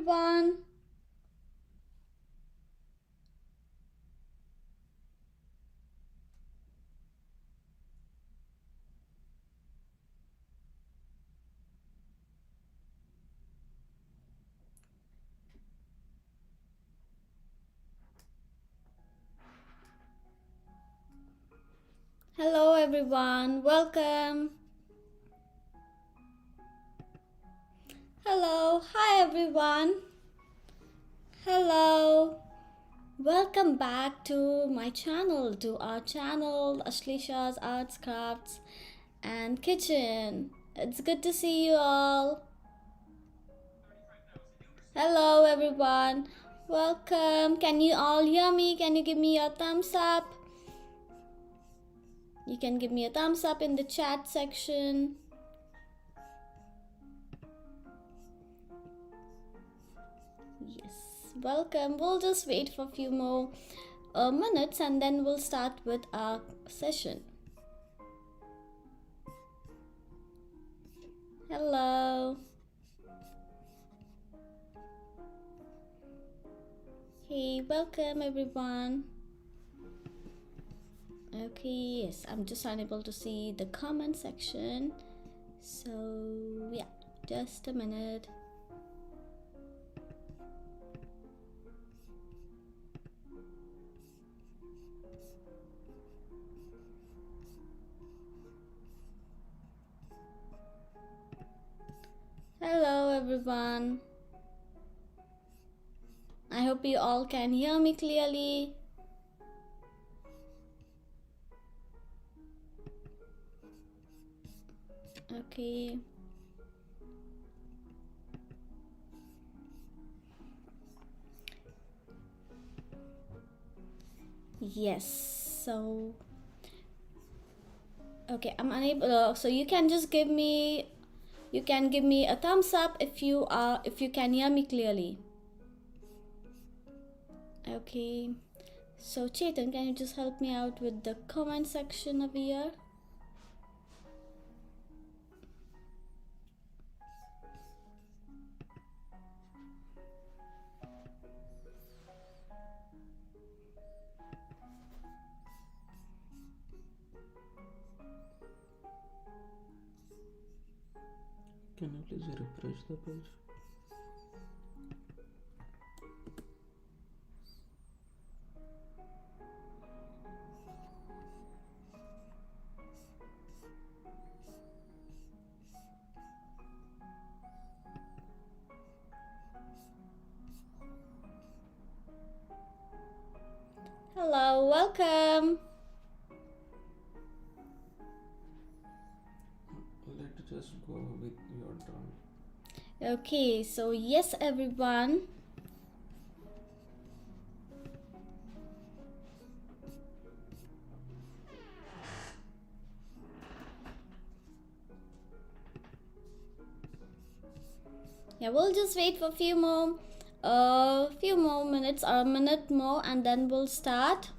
everyone. Hello everyone, welcome. Hello, hi everyone. Hello. Welcome back to my channel, to our channel, Ashlisha's Arts, Crafts and Kitchen. It's good to see you all. Hello everyone. Welcome. Can you all hear me? Can you give me a thumbs up? You can give me a thumbs up in the chat section. Yes, welcome. We'll just wait for a few more minutes and then we'll start with our session. Hello. Hey, welcome everyone. Okay, yes, I'm just unable to see the comment section. So, yeah, just a minute. Hello everyone. I hope you all can hear me clearly. Okay. Yes, so okay, I'm unable so you can just give me a thumbs up if you can hear me clearly. Okay, so Chetan, can you just help me out with the comment section over here? Can you please refresh the page? Hello, welcome. Let's just go with your turn. Okay, so yes everyone. Yeah, we'll just wait for a few more minutes or a minute more and then we'll start.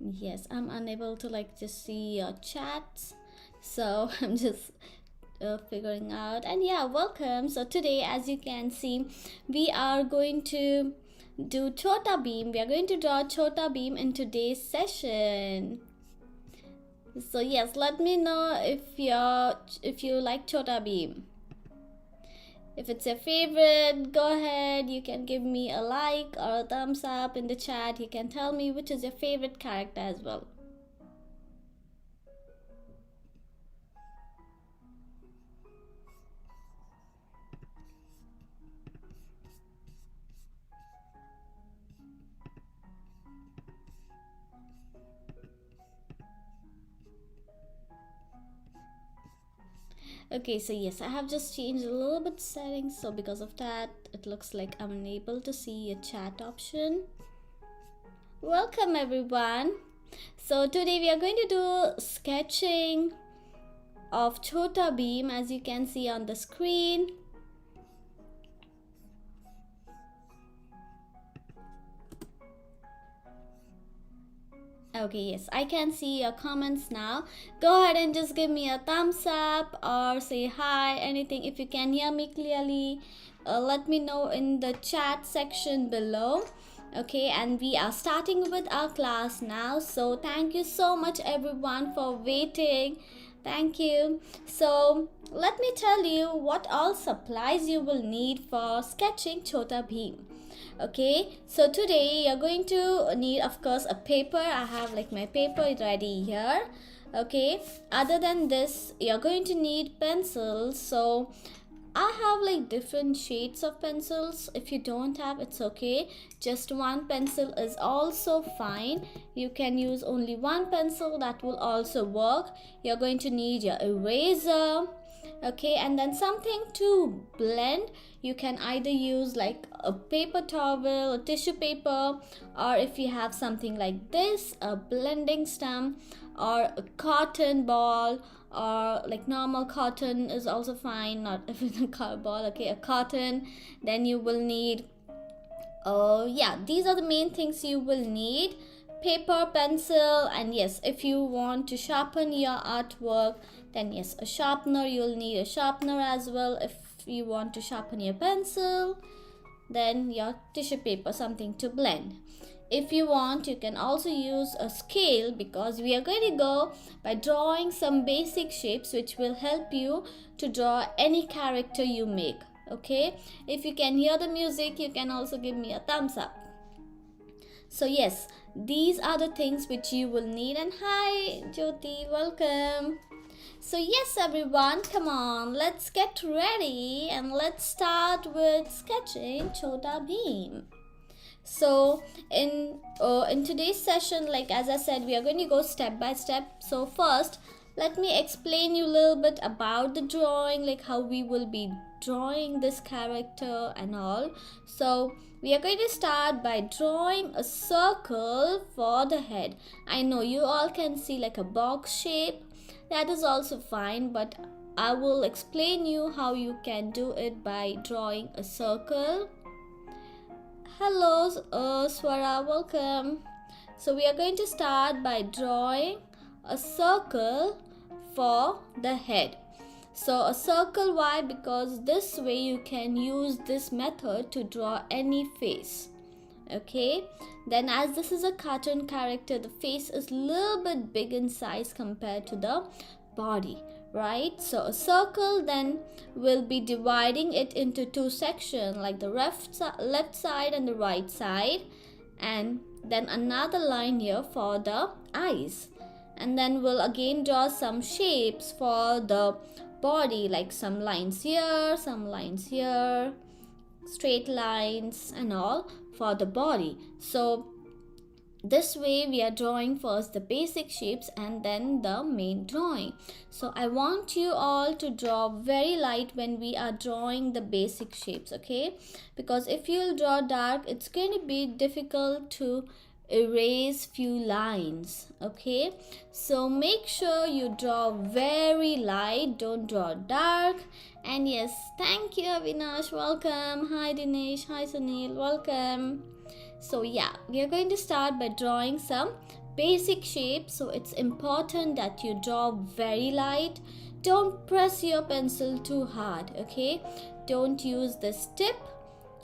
Yes, I'm unable to just see your chats, so I'm just figuring out. And yeah, welcome. So today, as you can see, we are going to do Chhota Bheem. We are going to draw Chhota Bheem in today's session. So yes, let me know if you like Chhota Bheem. If it's your favorite, go ahead. You can give me a like or a thumbs up in the chat. You can tell me which is your favorite character as well. Okay, so yes, I have just changed a little bit settings, so because of that it looks like I'm unable to see a chat option. Welcome everyone. So today we are going to do sketching of Chhota Bheem, as you can see on the screen. Okay, yes, I can see your comments now. Go ahead and just give me a thumbs up or say hi, anything. If you can hear me clearly, let me know in the chat section below. Okay, and we are starting with our class now. So thank you so much everyone for waiting. Thank you. So let me tell you what all supplies you will need for sketching Chhota Bheem. Okay, so today you're going to need, of course, a paper. I have like my paper ready here. Okay, other than this, you're going to need pencils. So I have like different shades of pencils. If you don't have, it's okay. Just one pencil is also fine. You can use only one pencil, that will also work. You're going to need your eraser. Okay, and then something to blend. You can either use like a paper towel or tissue paper, or if you have something like this, a blending stump, or a cotton ball, or like normal cotton is also fine, not everything cotton ball. Okay, a cotton. Then you will need yeah, these are the main things you will need: paper, pencil, and yes, if you want to sharpen your artwork, then yes, a sharpener. You'll need a sharpener as well. If you want to sharpen your pencil, then your tissue paper, something to blend. If you want, you can also use a scale, because we are going to go by drawing some basic shapes which will help you to draw any character you make. Okay, if you can hear the music, you can also give me a thumbs up. So yes, these are the things which you will need. And hi Jyoti, welcome. So yes everyone, come on, let's get ready and let's start with sketching Chhota Bheem. So in today's session, like as I said, we are going to go step by step. So first, let me explain you a little bit about the drawing, like how we will be drawing this character and all. So we are going to start by drawing a circle for the head. I know you all can see like a box shape. That is also fine, but I will explain you how you can do it by drawing a circle. Hello Swara, welcome. So we are going to start by drawing a circle for the head. So a circle, why? Because this way you can use this method to draw any face. Okay, then as this is a cartoon character, the face is a little bit big in size compared to the body, right? So a circle then will be dividing it into two sections, like the left side and the right side, and then another line here for the eyes. And then we'll again draw some shapes for the body, like some lines here, some lines here, straight lines and all for the body. So this way we are drawing first the basic shapes and then the main drawing. So I want you all to draw very light when we are drawing the basic shapes, okay? Because if you'll draw dark, it's going to be difficult to erase few lines, okay? So make sure you draw very light, don't draw dark. And yes, thank you Avinash, welcome. Hi Dinesh, hi Sunil, welcome. So yeah, we are going to start by drawing some basic shapes. So it's important that you draw very light. Don't press your pencil too hard, okay? Don't use this tip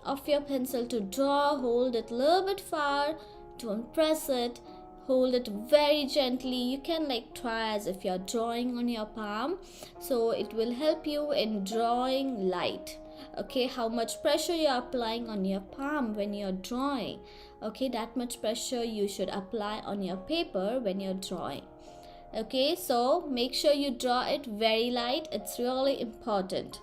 of your pencil to draw. Hold it a little bit far. Don't press it. Hold it very gently. You can like try as if you're drawing on your palm. So it will help you in drawing light. Okay, how much pressure you're applying on your palm when you're drawing. Okay, that much pressure you should apply on your paper when you're drawing. Okay, so make sure you draw it very light. It's really important.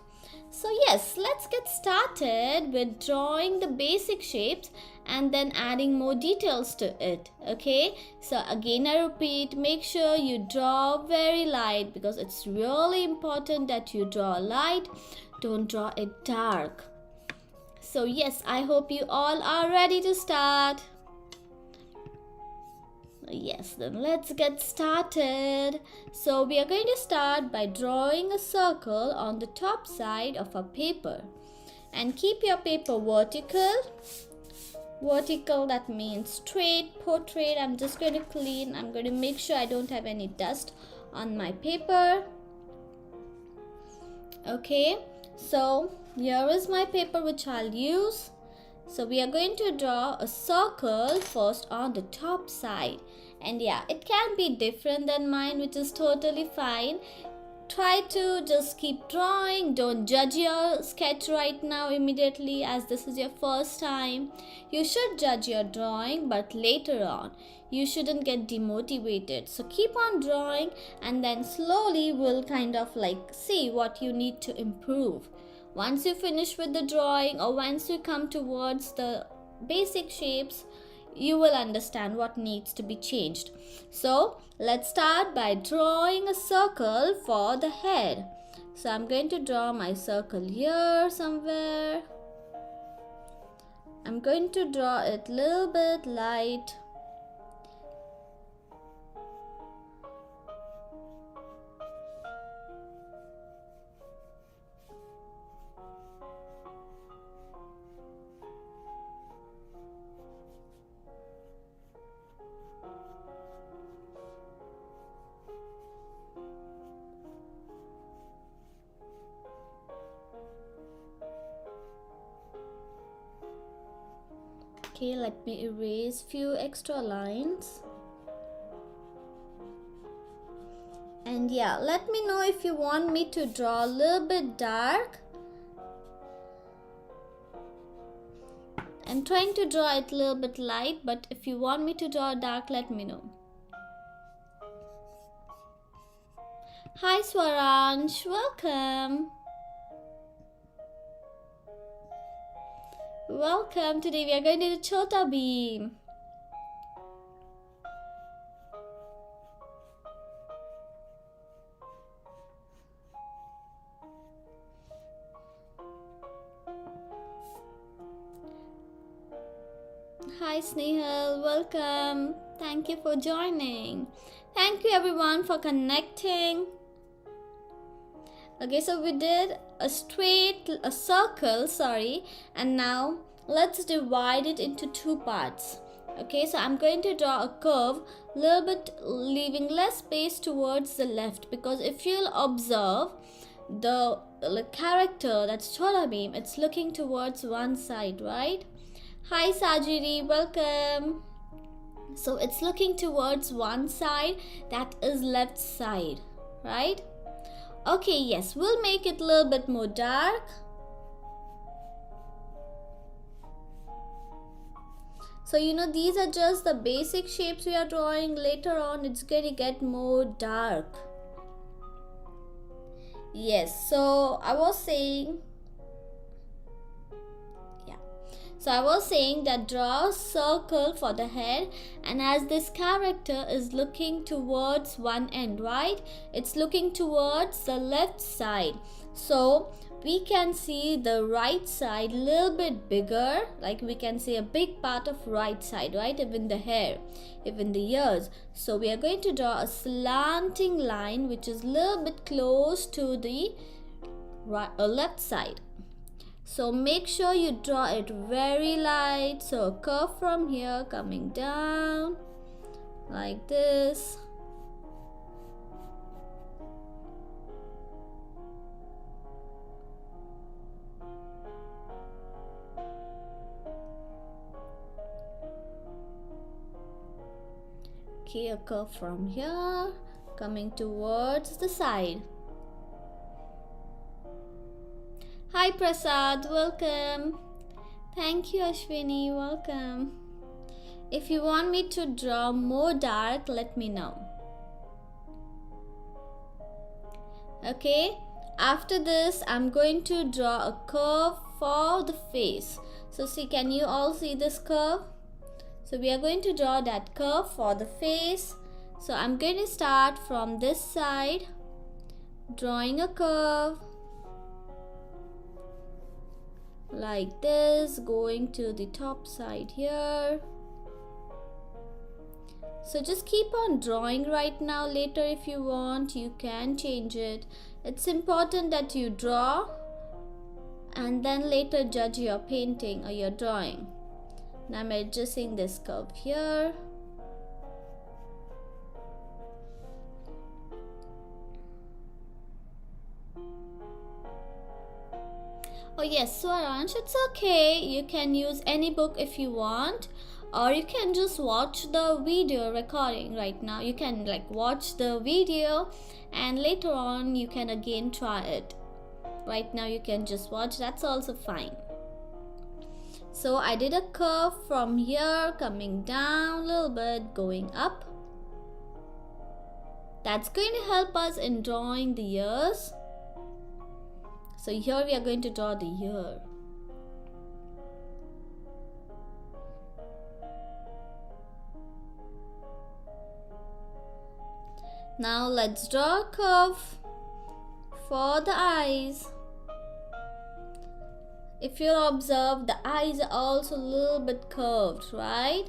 So yes, let's get started with drawing the basic shapes and then adding more details to it. Okay, so again I repeat, make sure you draw very light, because it's really important that you draw light. Don't draw it dark. So yes, I hope you all are ready to start. Yes, then let's get started. So we are going to start by drawing a circle on the top side of our paper. And keep your paper vertical. Vertical, that means straight. Portrait, I'm just going to clean. I'm going to make sure I don't have any dust on my paper. Okay, so here is my paper which I'll use. So we are going to draw a circle first on the top side. And yeah, it can be different than mine, which is totally fine. Try to just keep drawing. Don't judge your sketch right now immediately, as this is your first time. You should judge your drawing, but later on. You shouldn't get demotivated. So keep on drawing, and then slowly we'll kind of like see what you need to improve. Once you finish with the drawing, or once you come towards the basic shapes, you will understand what needs to be changed. So let's start by drawing a circle for the head. So I'm going to draw my circle here somewhere. I'm going to draw it a little bit light. Okay, let me erase few extra lines. And yeah, let me know if you want me to draw a little bit dark. I'm trying to draw it a little bit light, but if you want me to draw dark, let me know. Hi Swaransh, welcome. Welcome. Today we are going to do Chhota Bheem. Hi Snehal, welcome. Thank you for joining. Thank you everyone for connecting. Okay, so we did a circle, and now let's divide it into two parts. Okay, so I'm going to draw a curve, little bit leaving less space towards the left, because if you'll observe the character, that's Chhota Bheem, it's looking towards one side, right? Hi Sajiri, welcome. So it's looking towards one side, that is left side, right? Okay, yes, we'll make it a little bit more dark. So these are just the basic shapes we are drawing. Later on it's going to get more dark. Yes, so I was saying that draw a circle for the head, and as this character is looking towards one end, right? It's looking towards the left side. So we can see the right side a little bit bigger, like we can see a big part of right side, right? Even the hair, even the ears. So we are going to draw a slanting line which is a little bit close to the left side. So make sure you draw it very light. So a curve from here coming down like this. Okay, a curve from here coming towards the side. Hi Prasad, welcome. Thank you Ashwini, welcome. If you want me to draw more dark, let me know. Okay, after this I'm going to draw a curve for the face. So see, can you all see this curve? So we are going to draw that curve for the face. So I'm going to start from this side, drawing a curve like this, going to the top side here. So just keep on drawing right now. Later if you want, you can change it. It's important that you draw and then later judge your painting or your drawing. Now I'm adjusting this curve here. Oh yes, so Aransh, it's okay. You can use any book if you want, or you can just watch the video recording right now. You can like watch the video and later on you can again try it. Right now you can just watch, that's also fine. So I did a curve from here coming down a little bit, going up. That's going to help us in drawing the ears. So here we are going to draw the ear. Now let's draw a curve for the eyes. If you observe, the eyes are also a little bit curved, right?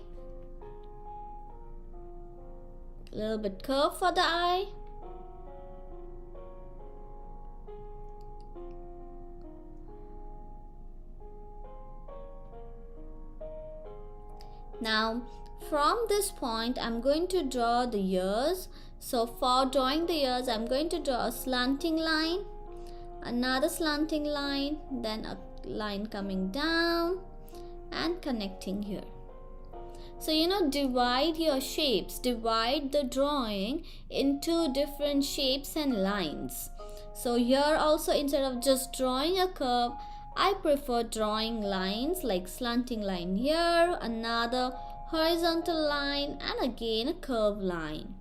A little bit curved for the eye. Now from this point I'm going to draw the ears. So for drawing the ears I'm going to draw a slanting line, another slanting line, then a line coming down and connecting here. So divide your shapes, divide the drawing into different shapes and lines. So here also, instead of just drawing a curve, I prefer drawing lines like slanting line here, another horizontal line, and again a curved line.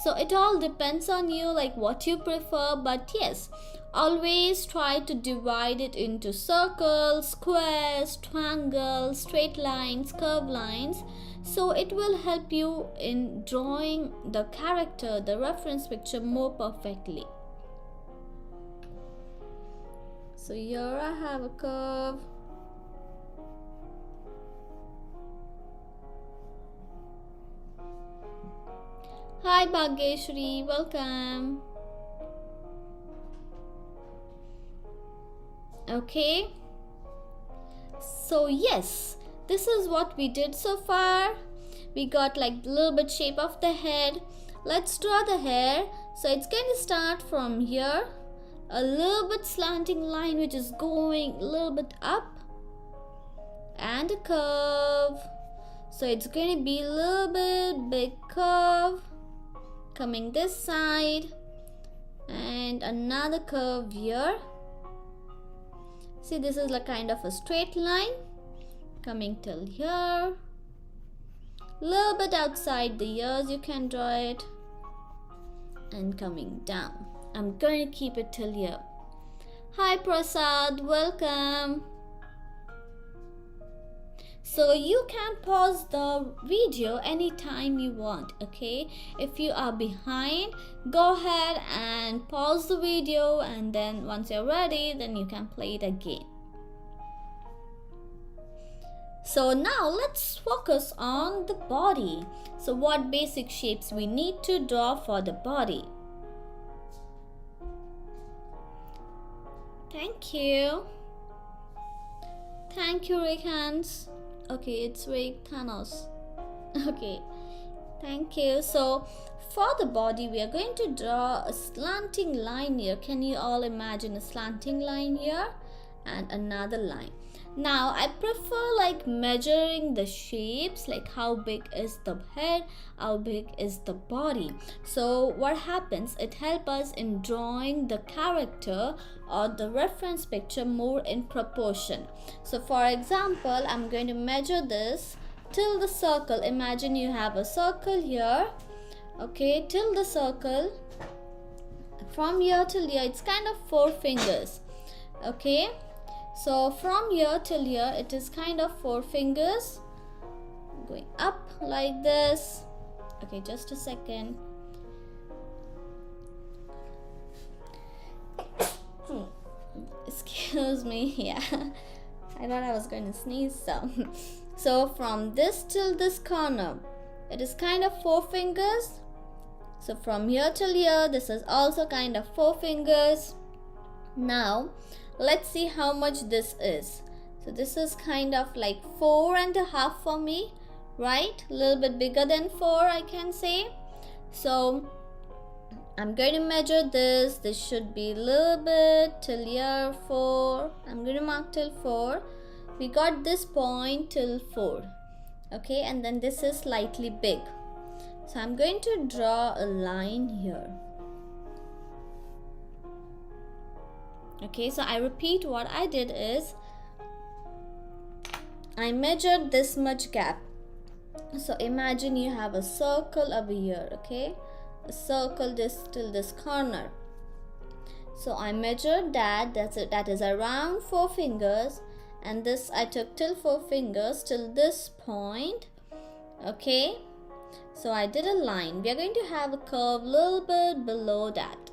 So it all depends on you, like what you prefer, but yes, always try to divide it into circles, squares, triangles, straight lines, curved lines. So it will help you in drawing the character, the reference picture more perfectly. So here I have a curve. Hi Bhageshri, welcome. Okay. So yes, this is what we did so far. We got like a little bit shape of the head. Let's draw the hair. So it's going to start from here. A little bit slanting line which is going a little bit up. And a curve. So it's going to be a little bit big curve. Coming this side. And another curve here. See, this is like kind of a straight line. Coming till here. Little bit outside the ears you can draw it. And coming down. I'm going to keep it till here. Hi Prasad, welcome. So you can pause the video anytime you want, okay? If you are behind, go ahead and pause the video, and then once you're ready, then you can play it again. So now let's focus on the body. So what basic shapes we need to draw for the body? Thank you. Thank you, Rekhans. Okay, it's Rick Thanos. Okay, thank you. So for the body, we are going to draw a slanting line here. Can you all imagine a slanting line here? And another line. Now I prefer like measuring the shapes, like how big is the head, how big is the body. So what happens, it helps us in drawing the character or the reference picture more in proportion. So for example, I'm going to measure this till the circle. Imagine you have a circle here, okay, till the circle. From here till here, it's kind of 4 fingers, okay. So from here till here, it is kind of 4 fingers going up like this. Okay, just a second. Excuse me. Yeah, I thought I was going to sneeze. So from this till this corner, it is kind of 4 fingers. So from here till here, this is also kind of 4 fingers. Now let's see how much this is. So this is kind of like 4.5 for me, right? A little bit bigger than 4, I can say. So I'm going to measure this. This should be a little bit till here 4. I'm going to mark till 4. We got this point till 4. Okay, and then this is slightly big. So I'm going to draw a line here. Okay, so I repeat, what I did is I measured this much gap. So imagine you have a circle over here, okay? A circle this till this corner. So I measured that. That is around 4 fingers, and this I took till 4 fingers till this point. Okay, so I did a line. We are going to have a curve a little bit below that.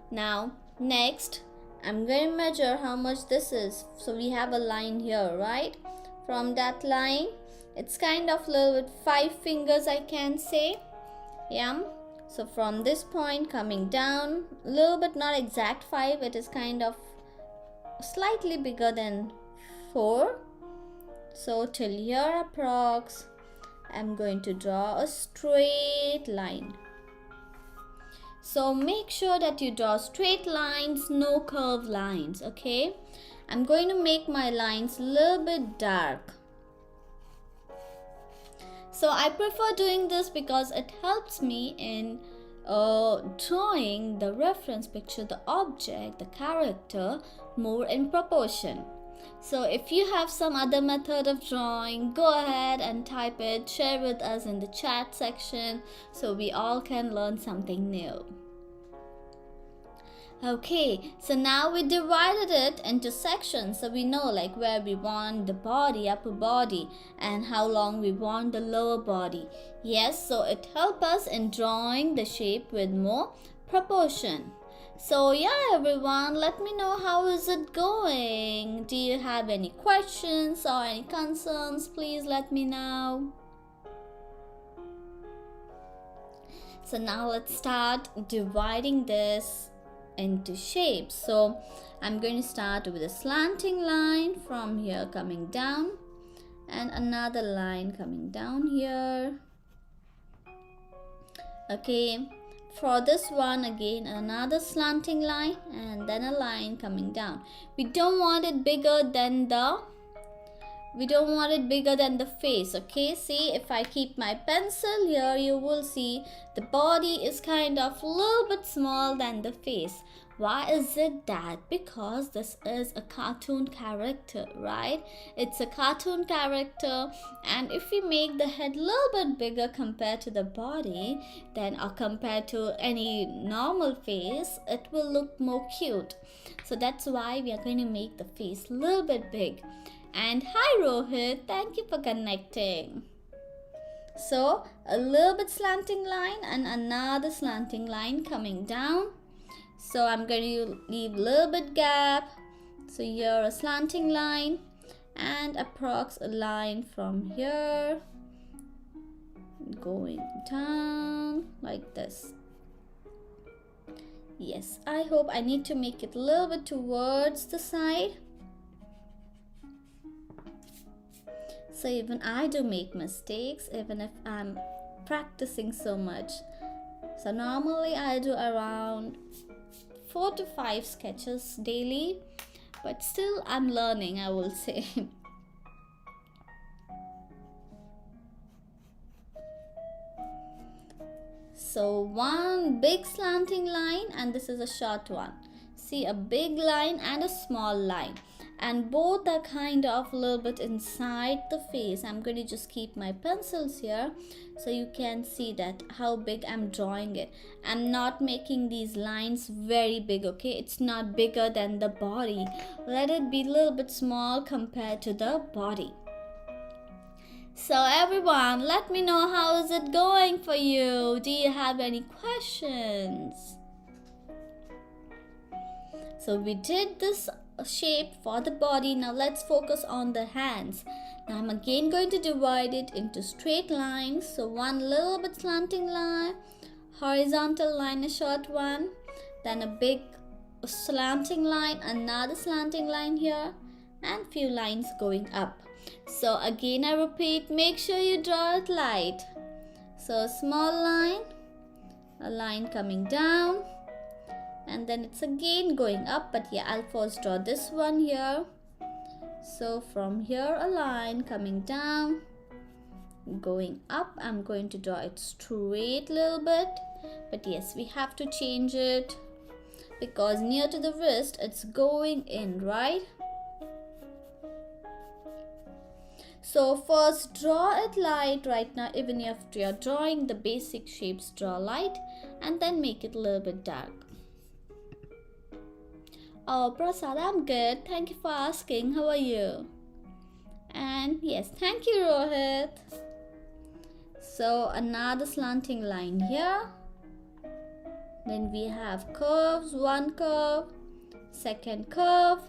Now next I'm going to measure how much this is. So we have a line here, right? From that line, it's kind of a little bit 5 fingers, I can say. Yeah. So from this point coming down, a little bit, not exact 5, it is kind of slightly bigger than 4. So till here approx, I'm going to draw a straight line. So make sure that you draw straight lines, no curved lines, okay? I'm going to make my lines a little bit dark. So I prefer doing this because it helps me in drawing the reference picture, the object, the character more in proportion. So if you have some other method of drawing, go ahead and type it, share with us in the chat section so we all can learn something new. Okay, so now we divided it into sections, so we know like where we want the body, upper body, and how long we want the lower body. Yes, so it helps us in drawing the shape with more proportion. So yeah, everyone, let me know how is it going. Do you have any questions or any concerns? Please let me know. So now let's start dividing this into shapes. So I'm going to start with a slanting line from here coming down, and another line coming down here. Okay, for this one again another slanting line, and then a line coming down. We don't want it bigger than the face. Okay, see, if I keep my pencil here, you will see the body is kind of a little bit small than the face. Why is it that? Because this is a cartoon character, right? It's a cartoon character, and if we make the head a little bit bigger compared to the body, then or compared to any normal face, it will look more cute. So that's why we are going to make the face a little bit big. And hi Rohit, thank you for connecting. So a little bit slanting line and another slanting line coming down. So I'm going to leave a little bit gap. So here a slanting line and approx a line from here going down like this. Yes, I hope I need to make it a little bit towards the side. So even I do make mistakes, even if I'm practicing so much. So normally I do around 4 to 5 sketches daily, but still I'm learning, I will say. So one big slanting line, and this is a short one. See, a big line and a small line, and both are kind of a little bit inside the face. I'm going to just keep my pencils here so you can see that how big I'm drawing it. I'm not making these lines very big, okay? It's not bigger than the body. Let it be a little bit small compared to the body. So everyone, let me know how is it going for you. Do you have any questions? So we did this shape for the body. Now let's focus on the hands. Now I'm again going to divide it into straight lines. So one little bit slanting line, horizontal line, a short one, then a big slanting line, another slanting line here, and few lines going up. So again I repeat, make sure you draw it light. So a small line, a line coming down, and then it's again going up, but yeah, I'll first draw this one here. So from here a line coming down, going up. I'm going to draw it straight a little bit, but yes, we have to change it because near to the wrist it's going in, right? So first draw it light right now. Even if you're drawing the basic shapes, draw light and then make it a little bit dark. Oh, Prasad, I'm good. Thank you for asking. How are you? And yes, thank you, Rohit. So another slanting line here. Then we have curves, one curve, second curve.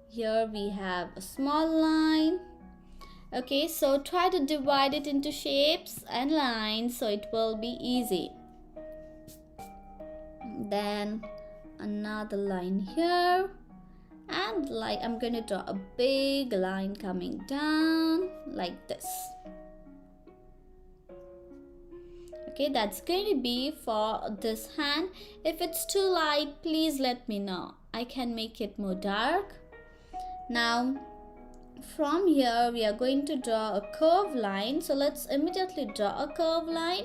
Here we have a small line. Okay, so try to divide it into shapes and lines so it will be easy. Then another line here, and like I'm going to draw a big line coming down like this. Okay, that's going to be for this hand. If it's too light, please let me know. I can make it more dark. Now from here we are going to draw a curved line. So let's immediately draw a curved line.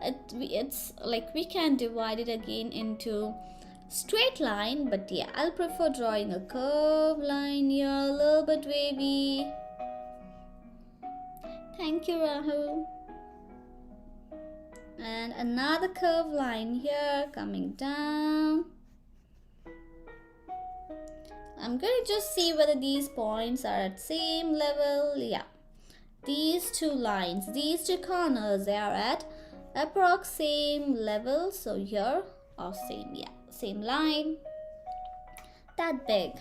It's like we can divide it again into straight line, but yeah, I'll prefer drawing a curved line here, a little bit wavy. Thank you, Rahul. And another curved line here coming down. I'm going to just see whether these points are at same level. Yeah, these two lines, these two corners, they are at approx same level. So here or same, yeah, same line, that big.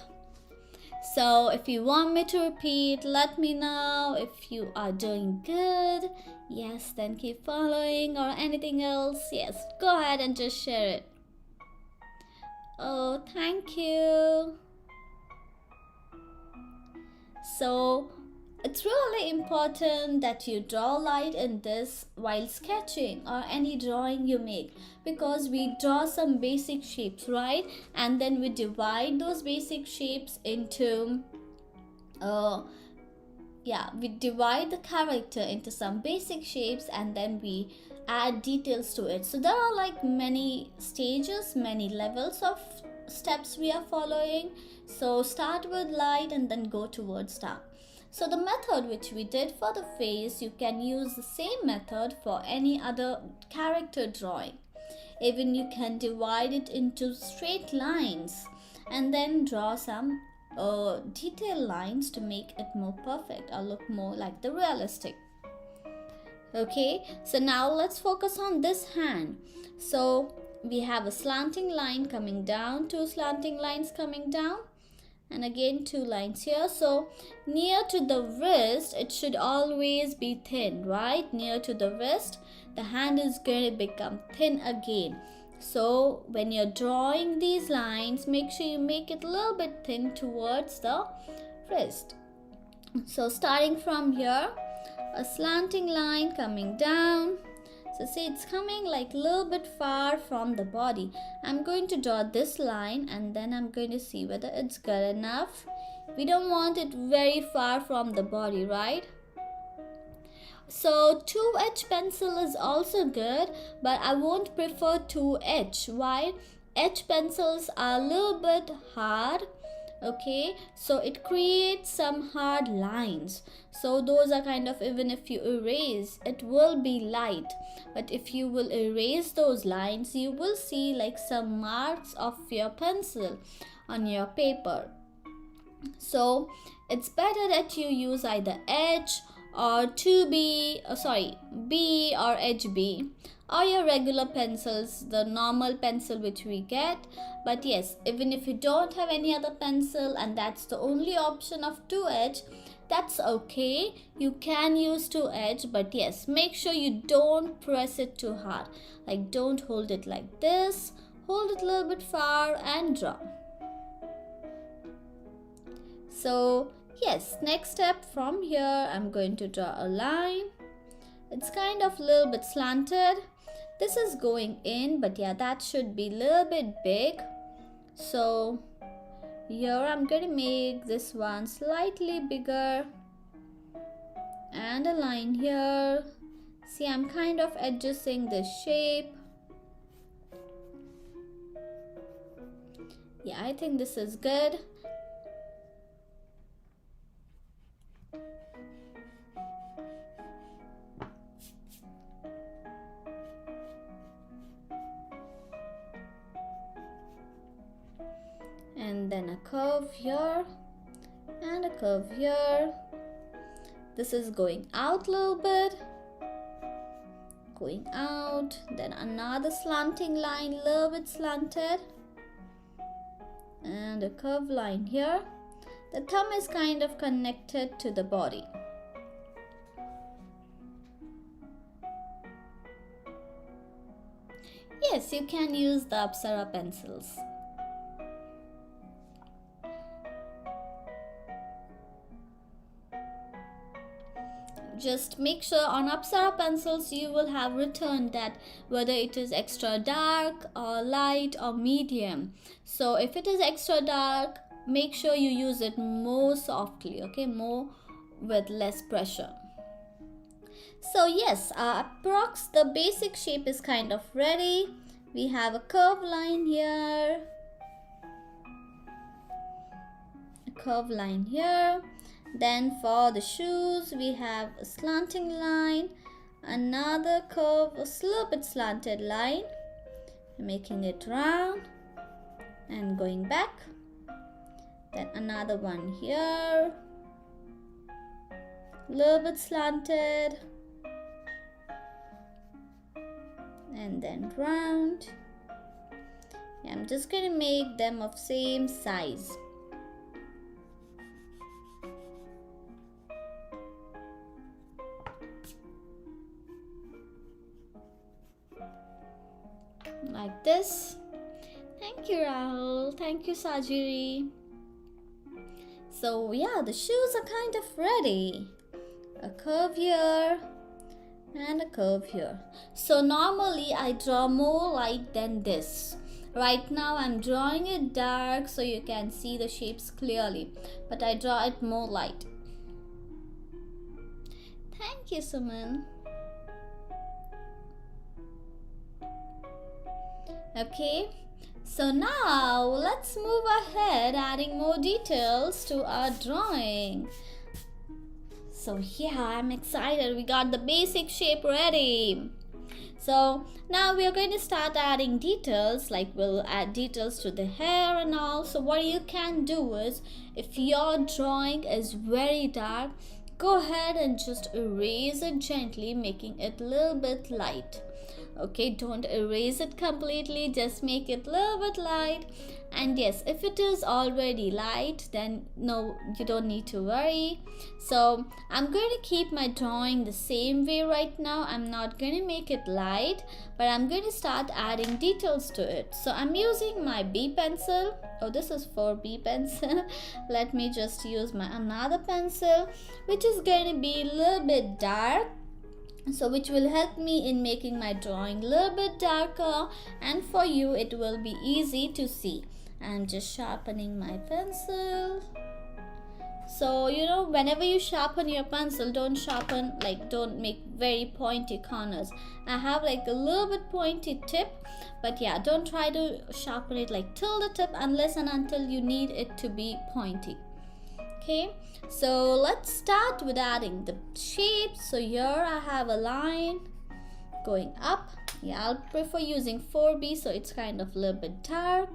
So if you want me to repeat, let me know. If you are doing good, yes, then keep following, or anything else, yes, go ahead and just share it. Oh, thank you. So it's really important that you draw light in this while sketching or any drawing you make, because we draw some basic shapes, right? And then we divide those basic shapes into we divide the character into some basic shapes and then we add details to it. So there are like many stages, many levels of steps we are following. So start with light and then go towards dark. So the method which we did for the face, you can use the same method for any other character drawing. Even you can divide it into straight lines and then draw some detail lines to make it more perfect or look more like the realistic. Okay, so now let's focus on this hand. So we have a slanting line coming down, two slanting lines coming down, and again two lines here. So near to the wrist, it should always be thin, right? Near to the wrist, the hand is going to become thin again. So when you're drawing these lines, make sure you make it a little bit thin towards the wrist. So starting from here, a slanting line coming down. So see, it's coming like a little bit far from the body. I'm going to draw this line and then I'm going to see whether it's good enough. We don't want it very far from the body, right? So 2H pencil is also good, but I won't prefer 2H. Why? H pencils are a little bit hard. Okay, so it creates some hard lines. So those are kind of, even if you erase, it will be light. But if you will erase those lines, you will see like some marks of your pencil on your paper. So it's better that you use either H or B or HB, or your regular pencils, the normal pencil which we get. But yes, even if you don't have any other pencil and that's the only option of 2H, that's okay. You can use 2H, but yes, make sure you don't press it too hard. Like, don't hold it like this. Hold it a little bit far and draw. So yes, next step, from here I'm going to draw a line. It's kind of a little bit slanted. This is going in, but yeah, that should be a little bit big. So here I'm going to make this one slightly bigger and a line here. See, I'm kind of adjusting the shape. Yeah, I think this is good. And then a curve here and a curve here. This is going out a little bit, going out, then another slanting line, a little bit slanted, and a curved line here. The thumb is kind of connected to the body. Yes, you can use the Apsara pencils. Just make sure on Apsara pencils you will have written that whether it is extra dark or light or medium. So if it is extra dark, make sure you use it more softly, okay, more with less pressure. So yes, approx the basic shape is kind of ready. We have a curved line here, a curved line here. Then for the shoes, we have a slanting line, another curve, a little bit slanted line, making it round and going back. Then another one here, a little bit slanted, and then round. I'm just going to make them of same size. Like this. Thank you, Rahul. Thank you, Sajiri. So yeah, the shoes are kind of ready. A curve here and a curve here. So normally I draw more light than this. Right now I'm drawing it dark so you can see the shapes clearly, but I draw it more light. Thank you, Suman. Okay, so now let's move ahead, adding more details to our drawing. So yeah, I'm excited. We got the basic shape ready. So now we are going to start adding details, like we'll add details to the hair and all. So what you can do is, if your drawing is very dark, go ahead and just erase it gently, making it a little bit light. Okay, don't erase it completely, just make it a little bit light. And yes, if it is already light, then no, you don't need to worry. So I'm going to keep my drawing the same way right now. I'm not going to make it light, but I'm going to start adding details to it. So I'm using my B pencil. Oh, this is for B pencil. Let me just use my another pencil, which is going to be a little bit dark. So which will help me in making my drawing a little bit darker, and for you it will be easy to see. I'm just sharpening my pencil. So whenever you sharpen your pencil, don't make very pointy corners. I have like a little bit pointy tip, but yeah, don't try to sharpen it like till the tip unless and until you need it to be pointy. Okay, so let's start with adding the shapes. So here I have a line going up. Yeah, I'll prefer using 4B, so it's kind of a little bit dark.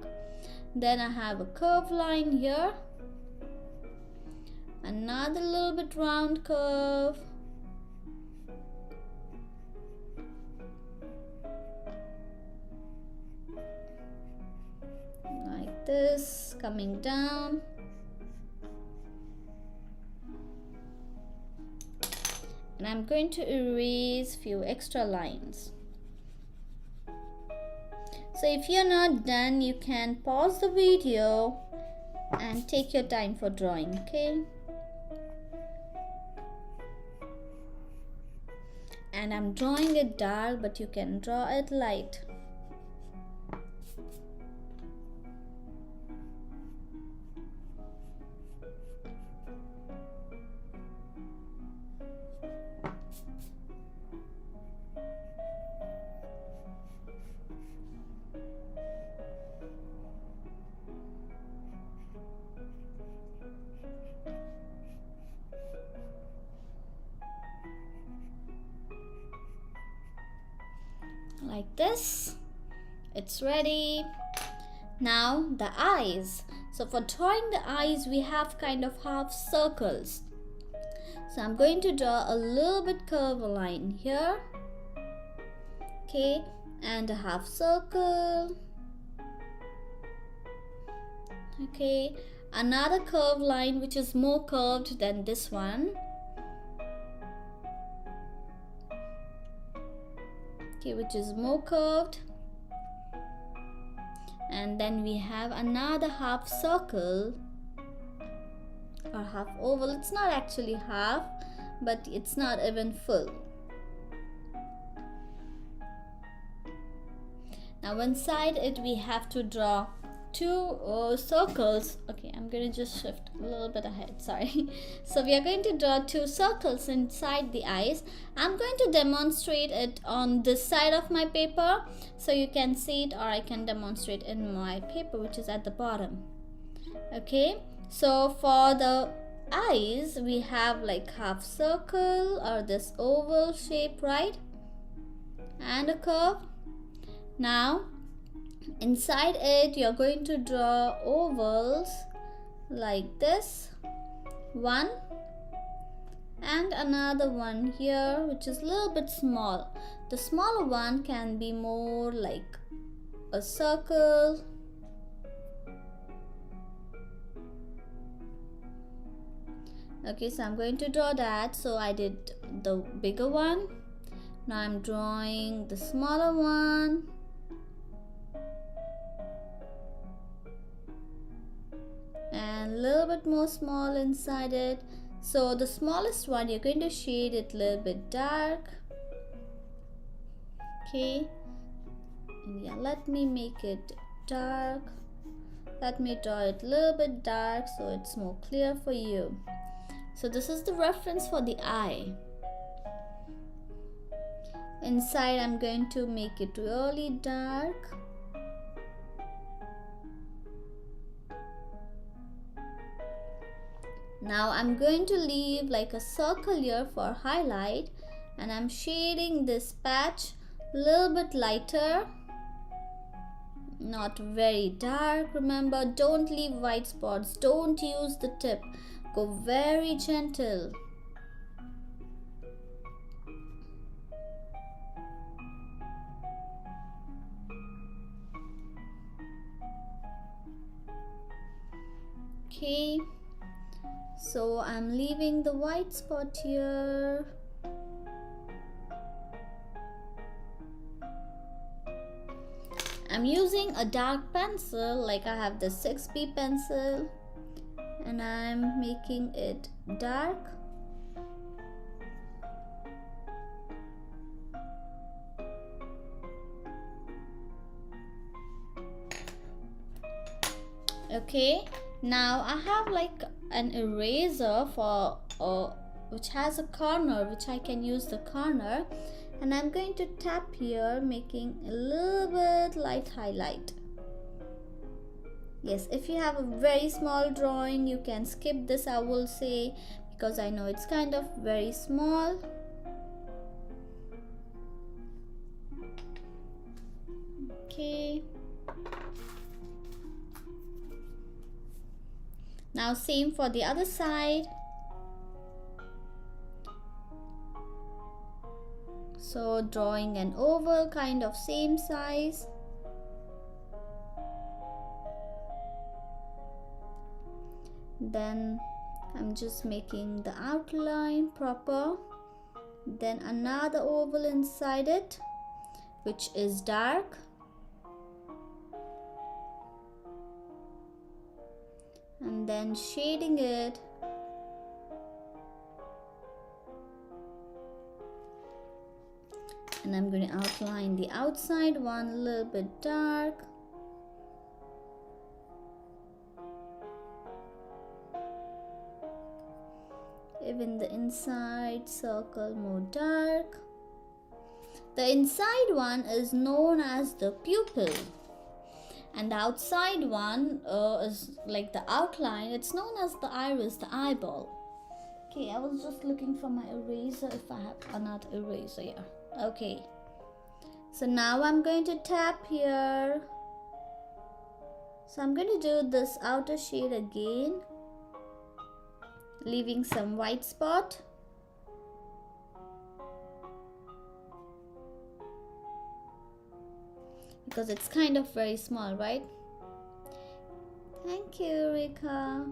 Then I have a curved line here, another little bit round curve, like this, coming down. And I'm going to erase few extra lines. So if you're not done, you can pause the video and take your time for drawing, okay? And I'm drawing it dark, but you can draw it light. Like this. It's ready. Now the eyes. So for drawing the eyes, we have kind of half circles. So I'm going to draw a little bit curved line here. Okay, and a half circle. Okay, another curved line which is more curved than this one. Okay, which is more curved. And then we have another half circle or half oval. It's not actually half, but it's not even full. Now inside it we have to draw two circles. Okay, I'm going to just shift a little bit ahead, sorry. So we are going to draw two circles inside the eyes. I'm going to demonstrate it on this side of my paper so you can see it, or I can demonstrate in my paper which is at the bottom. Okay, so for the eyes we have like half circle or this oval shape, right? And a curve. Now inside it you're going to draw ovals like this, one and another one here which is a little bit small. The smaller one can be more like a circle. Okay, so I'm going to draw that. So I did the bigger one. Now I'm drawing the smaller one. And a little bit more small inside it. So the smallest one you're going to shade it a little bit dark. Okay, and yeah, let me make it dark. Let me draw it a little bit dark so it's more clear for you. So this is the reference for the eye. Inside I'm going to make it really dark. Now I'm going to leave like a circle here for highlight, and I'm shading this patch a little bit lighter, not very dark. Remember, don't leave white spots, don't use the tip, go very gentle. Okay, so I'm leaving the white spot here. I'm using a dark pencil, like I have the 6B pencil, and I'm making it dark. Okay, now I have like an eraser for which has a corner, which I can use the corner, and I'm going to tap here, making a little bit light highlight. Yes, if you have a very small drawing, you can skip this, I will say, because I know it's kind of very small. Okay. Now same for the other side. So drawing an oval, kind of same size. Then I'm just making the outline proper. Then another oval inside it, which is dark. and then shading it. And I'm going to outline the outside one a little bit dark. Even the inside circle more dark. The inside one is known as the pupil, and the outside one is like the outline. It's known as the iris, the eyeball. Okay, I was just looking for my eraser if I have another eraser here. Okay, so now I'm going to tap here. So I'm going to do this outer shade again, leaving some white spot. Because it's kind of very small, right? Thank you, Rika.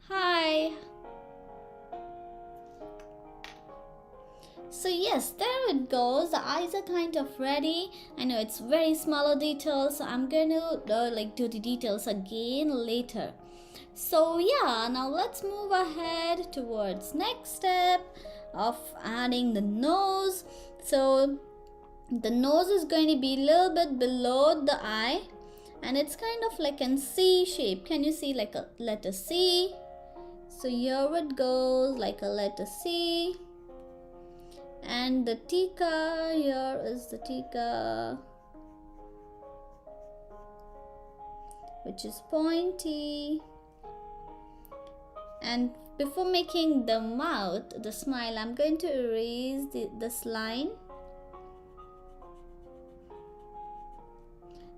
Hi. So yes, there it goes. The eyes are kind of ready. I know it's very smaller details, so I'm going to do the details again later. So yeah, now let's move ahead towards next step of adding the nose. So the nose is going to be a little bit below the eye, and it's kind of like an C shape. Can you see like a letter C? So here it goes like a letter C. And the tika, here is the tika, which is pointy. And before making the mouth, the smile, I'm going to erase this line.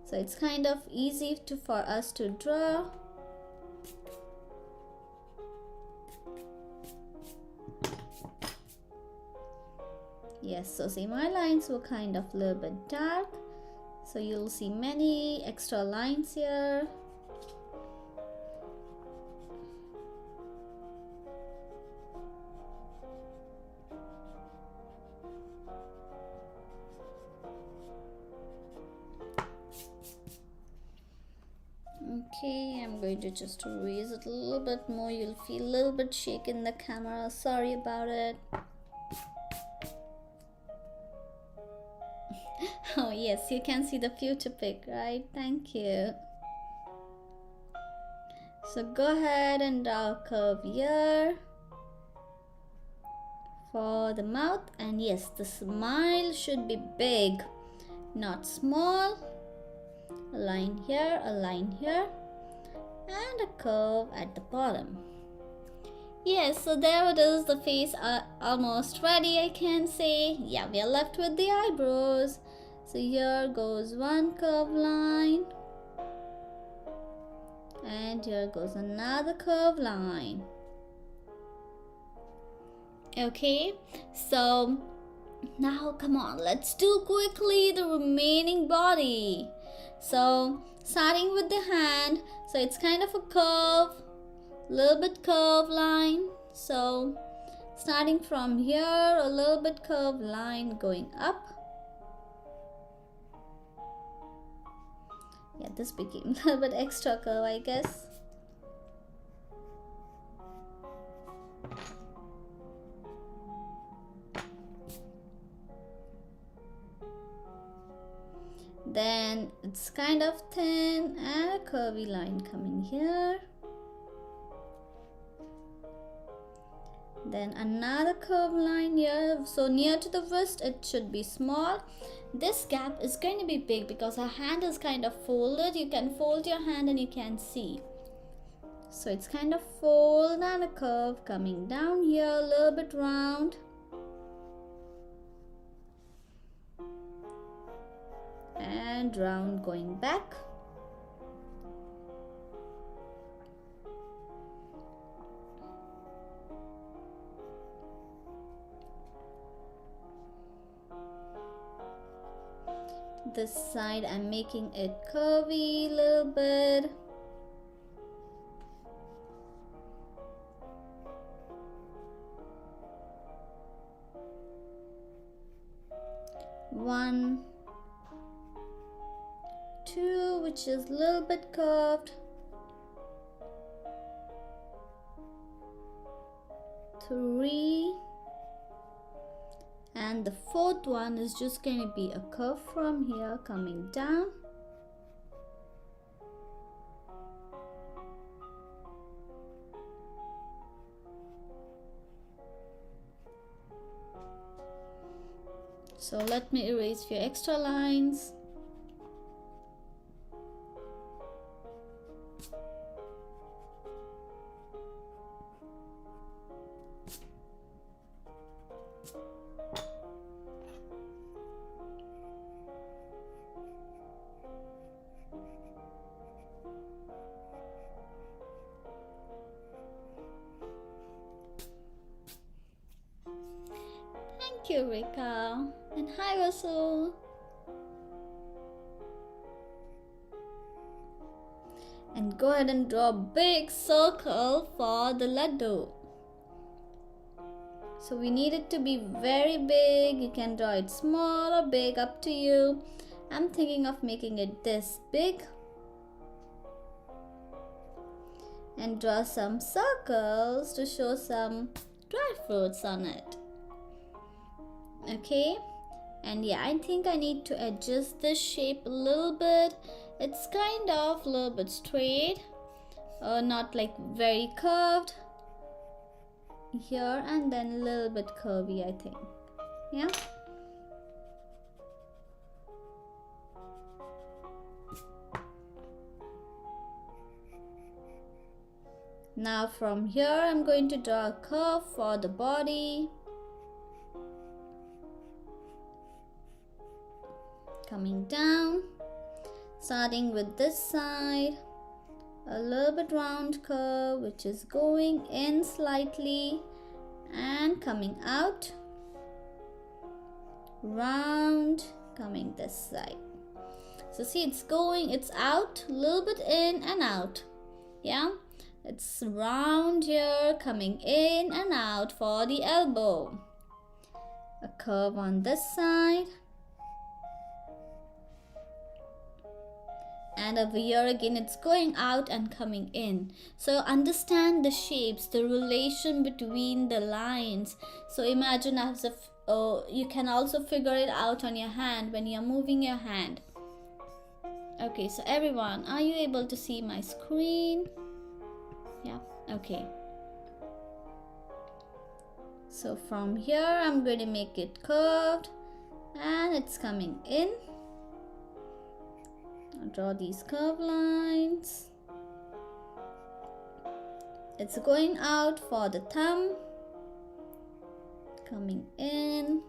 So it's kind of easy for us to draw. Yes, so see, my lines were kind of a little bit dark, so you'll see many extra lines here. Okay, I'm going to just raise it a little bit more. You'll feel a little bit shake in the camera. Sorry about it. Oh yes, you can see the future pic, right? Thank you. So go ahead and draw a curve here for the mouth. And yes, the smile should be big, not small. A line here, a line here, and a curve at the bottom. Yes, so there it is, the face almost ready, I can say. Yeah, we are left with the eyebrows. So here goes one curved line, and here goes another curved line. Okay, so now come on, let's do quickly the remaining body. So starting with the hand, so it's kind of a curve, little bit curved line. So starting from here, a little bit curved line going up. Yeah, this became a little bit extra curve, I guess. Then it's kind of thin and a curvy line coming here. Then another curved line here. So near to the wrist, it should be small. This gap is going to be big because her hand is kind of folded. You can fold your hand and you can see. So it's kind of fold and a curve coming down here, a little bit round. And round going back. this side, I'm making it curvy a little bit. One, two, which is a little bit curved. Three. And the fourth one is just going to be a curve from here coming down. So let me erase few extra lines. Thank you, Rika. And hi, Vasu. And go ahead and draw a big circle for the laddu. So we need it to be very big. You can draw it small or big, up to you. I'm thinking of making it this big. And draw some circles to show some dry fruits on it. Okay, and yeah, I think I need to adjust this shape a little bit. It's kind of a little bit straight, not like very curved here, and then a little bit curvy, I think. Yeah. Now from here, I'm going to draw a curve for the body. Coming down, starting with this side, a little bit round curve which is going in slightly and coming out, round, coming this side. So see, it's out, a little bit in and out. Yeah, it's round here, coming in and out for the elbow. A curve on this side. And over here again, it's going out and coming in. So understand the shapes, the relation between the lines. So imagine as if you can also figure it out on your hand when you're moving your hand. Okay, so everyone, are you able to see my screen? Yeah, okay. So from here, I'm going to make it curved and it's coming in. I'll draw these curved lines. It's going out for the thumb, coming in.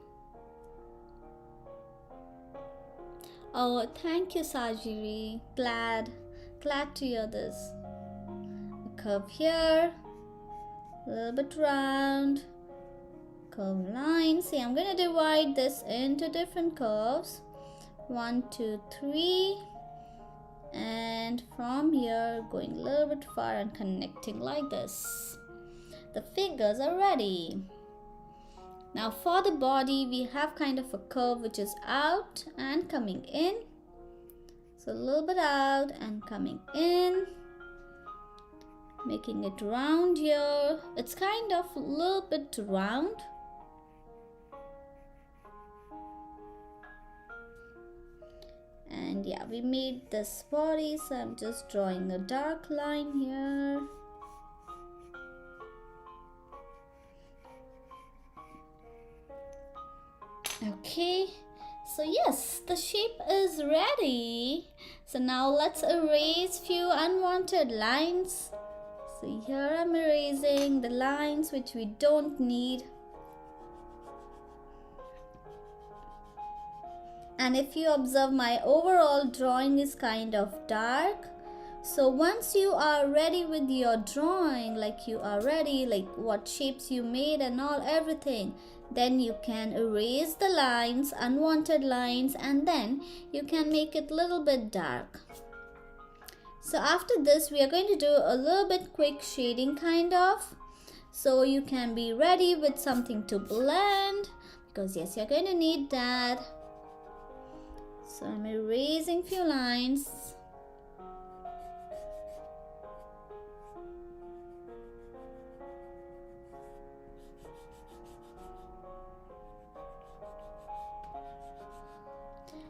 Oh, thank you, Sajiri. Glad to hear this. A curve here, a little bit round, curve line. See, I'm going to divide this into different curves. 1, 2, 3. And from here going a little bit far and connecting like this. The figures are ready. Now for the body, we have kind of a curve which is out and coming in. So a little bit out and coming in, making it round here. It's kind of a little bit round. And yeah, we made this body, so I'm just drawing a dark line here. Okay, so yes, the shape is ready. So now let's erase few unwanted lines. So here I'm erasing the lines which we don't need. And if you observe, my overall drawing is kind of dark. So once you are ready with your drawing, like you are ready, like what shapes you made and all, everything, Then you can erase the lines, unwanted lines, and then you can make it a little bit dark. So after this, we are going to do a little bit quick shading kind of. So you can be ready with something to blend, because yes, you're going to need that. So I'm erasing few lines.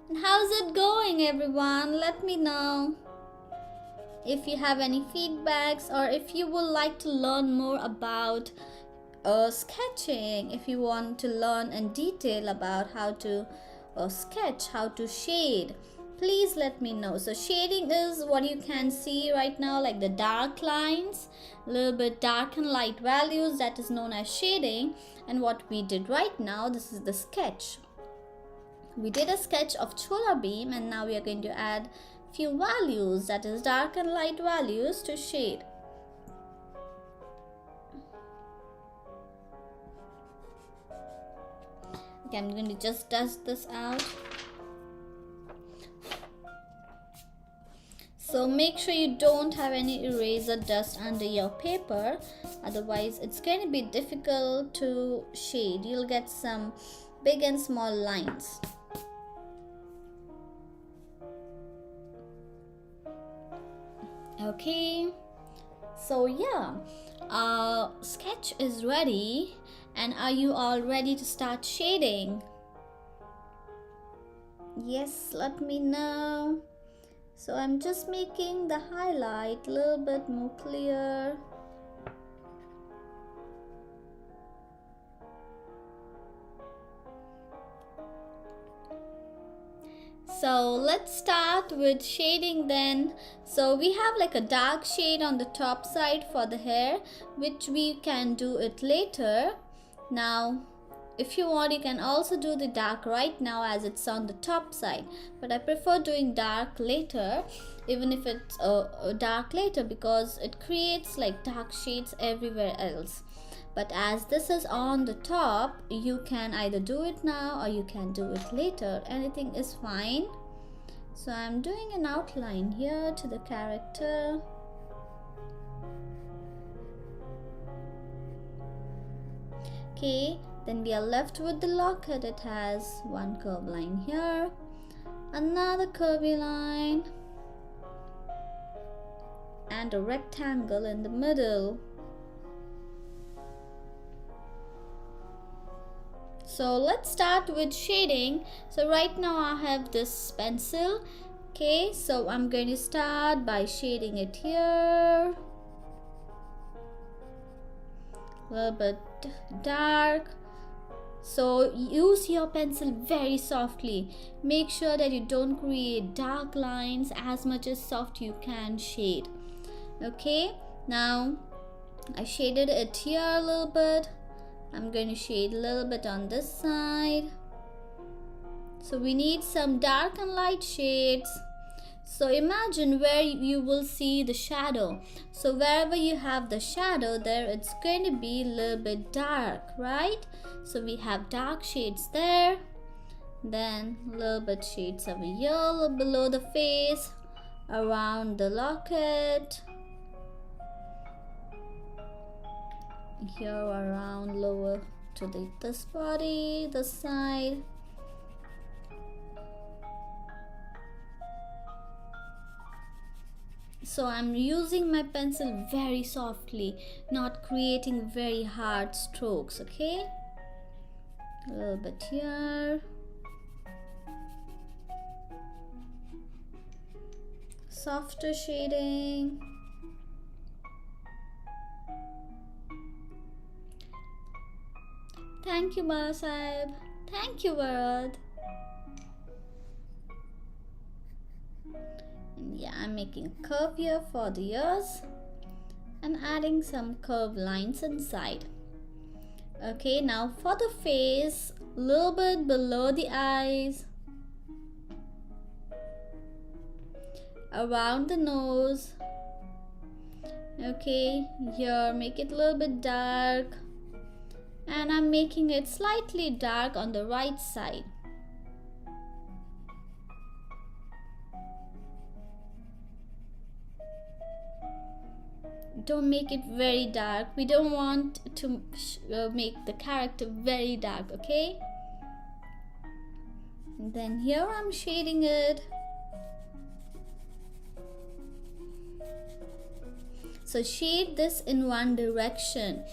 And how's it going, everyone? Let me know if you have any feedbacks, or if you would like to learn more about sketching, if you want to learn in detail about how to sketch, how to shade, please let me know. So shading is what you can see right now, like the dark lines, a little bit dark and light values, that is known as shading. And what we did right now, this is the sketch. We did a sketch of Chhota Bheem, and now we are going to add few values, that is dark and light values, to shade. Okay, I'm going to just dust this out. So make sure you don't have any eraser dust under your paper, otherwise it's going to be difficult to shade. You'll get some big and small lines. Okay, so yeah, sketch is ready. And are you all ready to start shading? Yes, let me know. So I'm just making the highlight a little bit more clear. So let's start with shading then. So we have like a dark shade on the top side for the hair, which we can do it later. Now if you want, you can also do the dark right now as it's on the top side, but I prefer doing dark later, even if it's dark later, because it creates like dark shades everywhere else. But as this is on the top, you can either do it now or you can do it later. Anything is fine. So I'm doing an outline here to the character. Okay, then we are left with the locket. It has one curve line here, another curvy line, and a rectangle in the middle. So let's start with shading. So right now I have this pencil. Okay, so I'm going to start by shading it here. A little bit dark. So use your pencil very softly. Make sure that you don't create dark lines, as much as soft you can shade. Okay, now I shaded it here a little bit. I'm going to shade a little bit on this side. So we need some dark and light shades. So imagine where you will see the shadow. So wherever you have the shadow there, it's going to be a little bit dark, right? So we have dark shades there. Then a little bit shades over here below the face, around the locket. Here around lower to this body, this side. So I'm using my pencil very softly, not creating very hard strokes, okay? A little bit here. Softer shading. Thank you, Bala Sahib. Thank you, Varad. And yeah, I'm making a curve here for the ears and adding some curved lines inside. Okay, now for the face, a little bit below the eyes, around the nose. Okay, here make it a little bit dark. and I'm making it slightly dark on the right side. Don't make it very dark. We don't want to make the character very dark, okay? And then here I'm shading it. So shade this in one direction.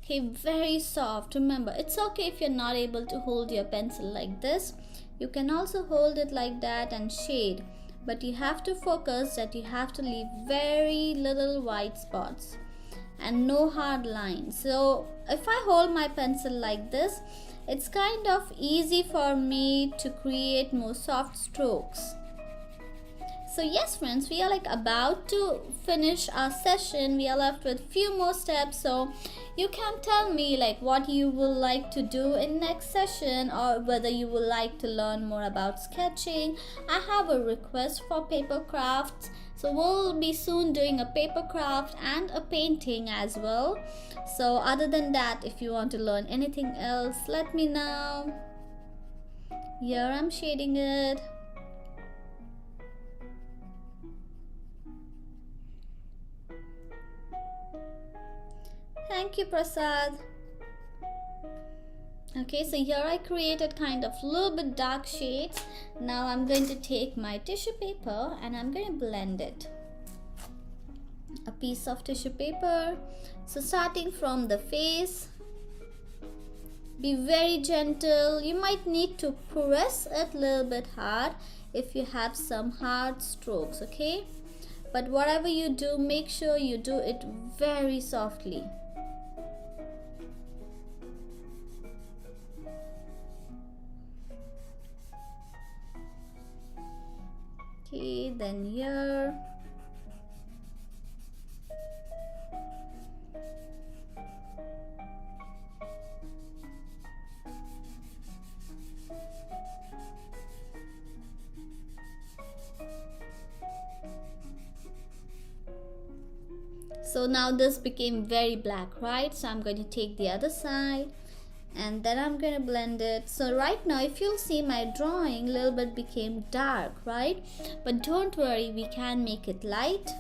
Okay, very soft. Remember, it's okay if you're not able to hold your pencil like this. You can also hold it like that and shade. But you have to focus that you have to leave very little white spots and no hard lines. So if I hold my pencil like this, it's kind of easy for me to create more soft strokes. So yes friends, we are like about to finish our session. We are left with few more steps, so you can tell me like what you will like to do in next session, or whether you would like to learn more about sketching. I have a request for paper crafts, so we'll be soon doing a paper craft and a painting as well. So other than that, if you want to learn anything else, let me know. Here I'm shading it. Thank you, Prasad. Okay, so here I created kind of little bit dark shades. Now I'm going to take my tissue paper and I'm going to blend it. A piece of tissue paper. So starting from the face, be very gentle. You might need to press it a little bit hard if you have some hard strokes, okay? But whatever you do, make sure you do it very softly. Okay, then here. So now this became very black, right? So I'm going to take the other side and then I'm going to blend it. So right now, if you'll see, my drawing a little bit became dark, right? But don't worry, we can make it light.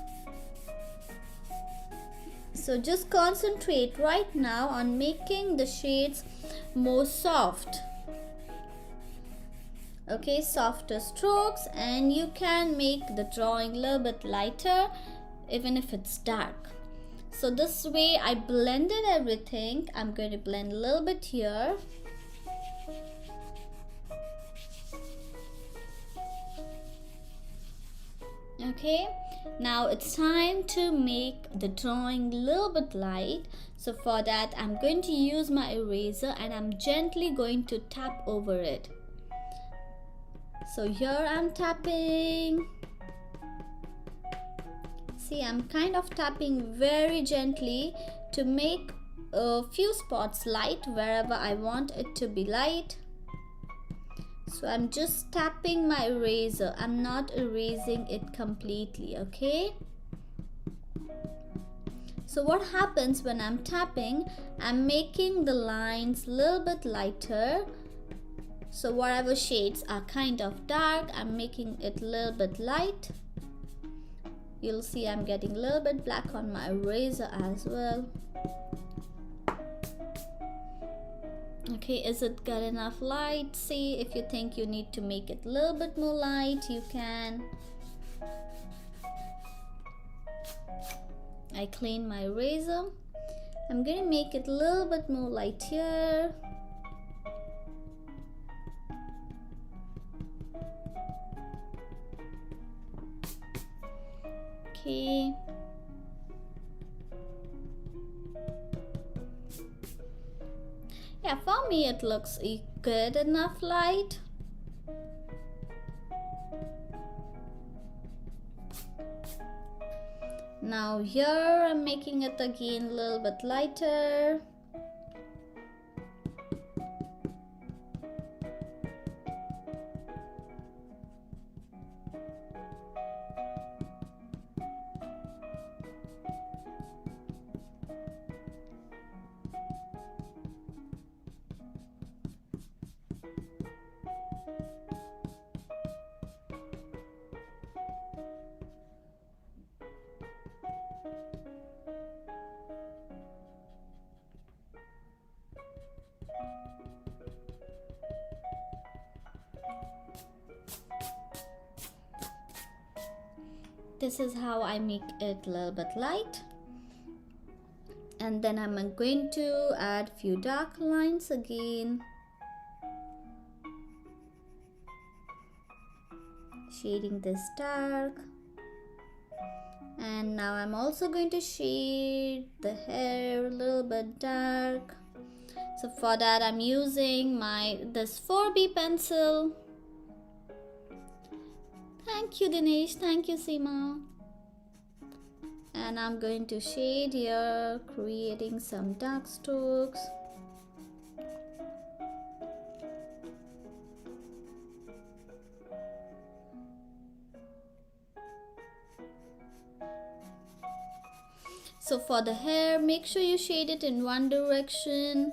So just concentrate right now on making the shades more soft. Okay, softer strokes, and you can make the drawing a little bit lighter even if it's dark. So this way I blended everything. I'm going to blend a little bit here. Okay, now it's time to make the drawing a little bit light. So for that, I'm going to use my eraser and I'm gently going to tap over it. So here I'm tapping. See, I'm kind of tapping very gently to make a few spots light wherever I want it to be light. So I'm just tapping my eraser. I'm not erasing it completely, okay? So what happens when I'm tapping, I'm making the lines a little bit lighter. So whatever shades are kind of dark, I'm making it a little bit light. You'll see I'm getting a little bit black on my eraser as well. Okay, is it got enough light? See, if you think you need to make it a little bit more light, you can. I clean my eraser. I'm going to make it a little bit more light here. Okay. Yeah, for me it looks good enough light. Now here I'm making it again a little bit lighter. This is how I make it a little bit light. And then I'm going to add few dark lines again. Shading this dark. And now I'm also going to shade the hair a little bit dark. So for that I'm using this 4B pencil. Thank you Dinesh, thank you Seema. And I'm going to shade here, creating some dark strokes. So for the hair, make sure you shade it in one direction.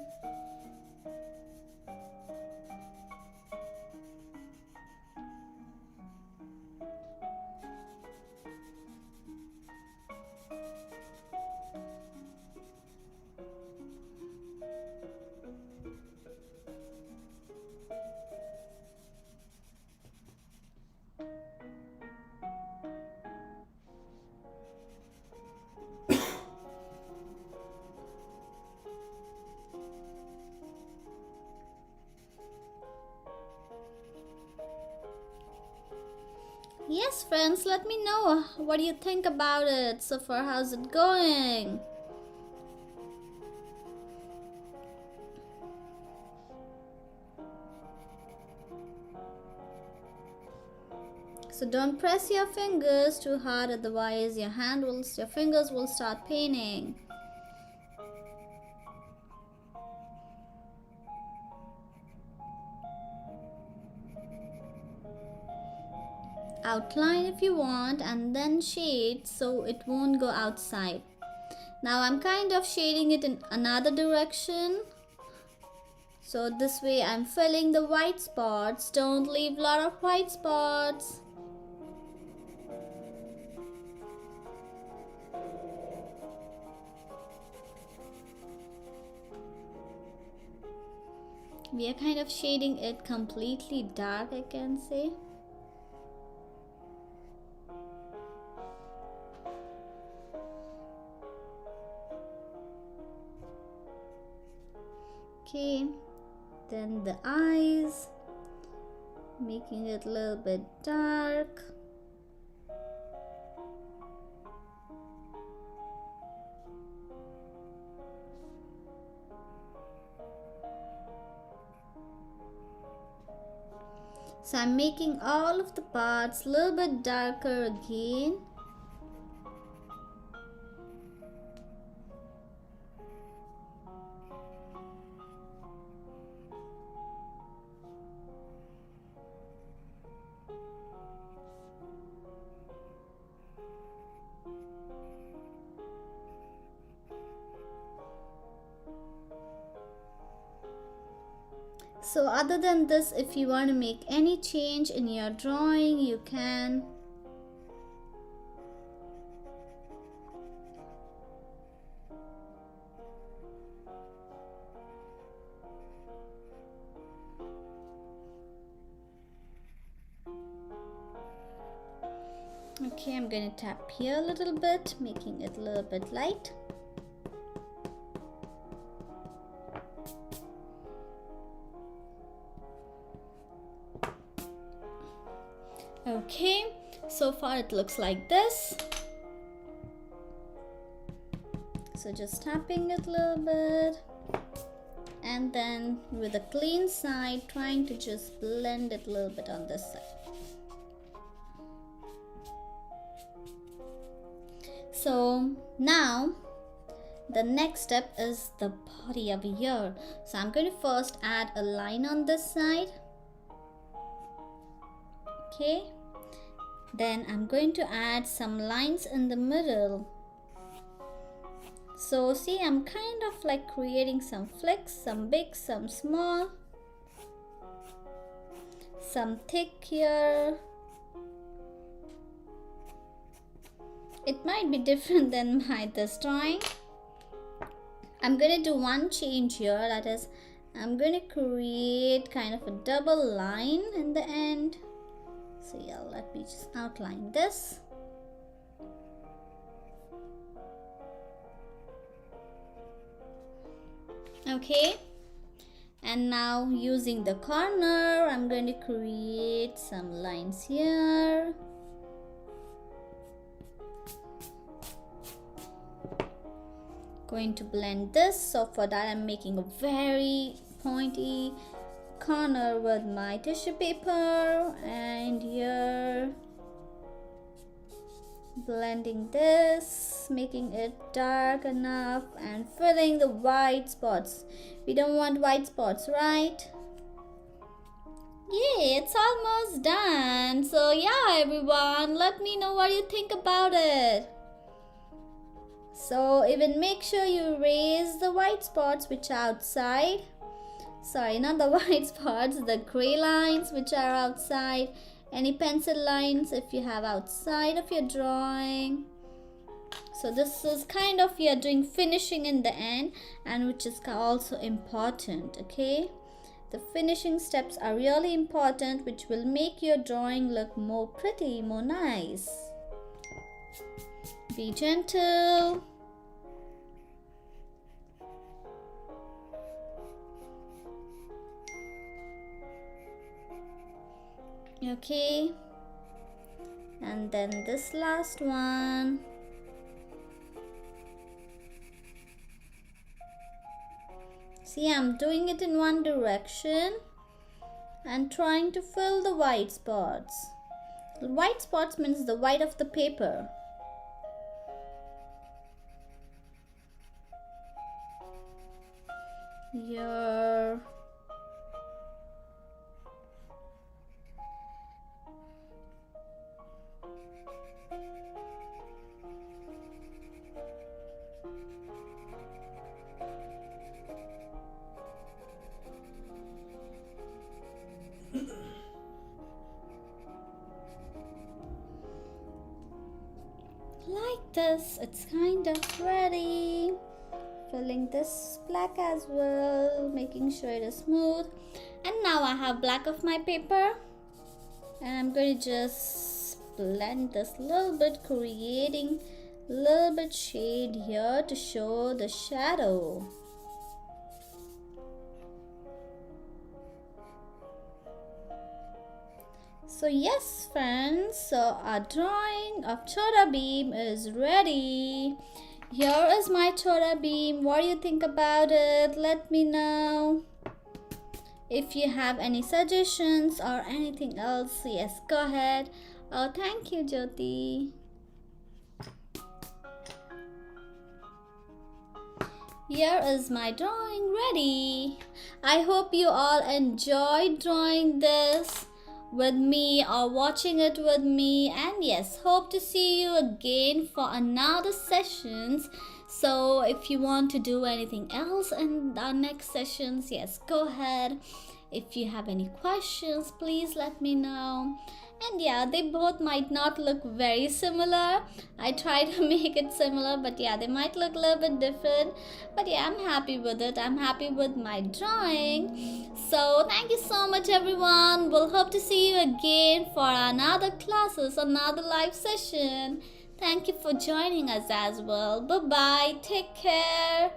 Yes, friends, let me know what do you think about it. So far, how's it going? So don't press your fingers too hard, otherwise your fingers will start paining. Outline if you want and then shade so it won't go outside. Now I'm kind of shading it in another direction. So this way I'm filling the white spots. Don't leave a lot of white spots. We are kind of shading it completely dark, I can say. Okay, then the eyes, making it a little bit dark. So I'm making all of the parts a little bit darker again. So other than this, if you want to make any change in your drawing, you can. Okay, I'm going to tap here a little bit, making it a little bit light. Okay, so far it looks like this. So just tapping it a little bit. And then with a clean side, trying to just blend it a little bit on this side. So now the next step is the body over here. So I'm going to first add a line on this side. Okay, then I'm going to add some lines in the middle. So see, I'm kind of like creating some flicks, some big, some small, some thick here. It might be different than this drawing. I'm going to do one change here, that is I'm going to create kind of a double line in the end. So yeah, let me just outline this. Okay, and now using the corner, I'm going to create some lines here. Going to blend this, so for that I'm making a very pointy corner with my tissue paper, and here blending this, making it dark enough and filling the white spots. We don't want white spots, right? Yay, it's almost done. So yeah, everyone, let me know what you think about it. So even make sure you erase the white spots which are outside. Sorry, not the white spots, the gray lines which are outside. Any pencil lines if you have outside of your drawing. So this is kind of, you're doing finishing in the end, and which is also important, okay? The finishing steps are really important, which will make your drawing look more pretty, more nice. Be gentle. Okay, and then this last one. See, I'm doing it in one direction and trying to fill the white spots. The white spots means the white of the paper. Here. Like this, it's kind of ready. Filling this black as well, making sure it is smooth. And now I have black of my paper, and I'm going to just blend this a little bit, creating a little bit shade here to show the shadow. So yes friends, so our drawing of Chhota Bheem is ready. Here is my Chhota Bheem. What do you think about it? Let me know. If you have any suggestions or anything else, yes, go ahead. Oh, thank you, Jyoti. Here is my drawing ready. I hope you all enjoyed drawing this with me or watching it with me, and yes, hope to see you again for another sessions. So if you want to do anything else in our next sessions, yes, go ahead. If you have any questions, please let me know. And yeah, they both might not look very similar. I try to make it similar, but yeah, they might look a little bit different. But yeah, I'm happy with it. I'm happy with my drawing. So thank you so much everyone. We'll hope to see you again for another classes, another live session. Thank you for joining us as well. Bye bye. Take care.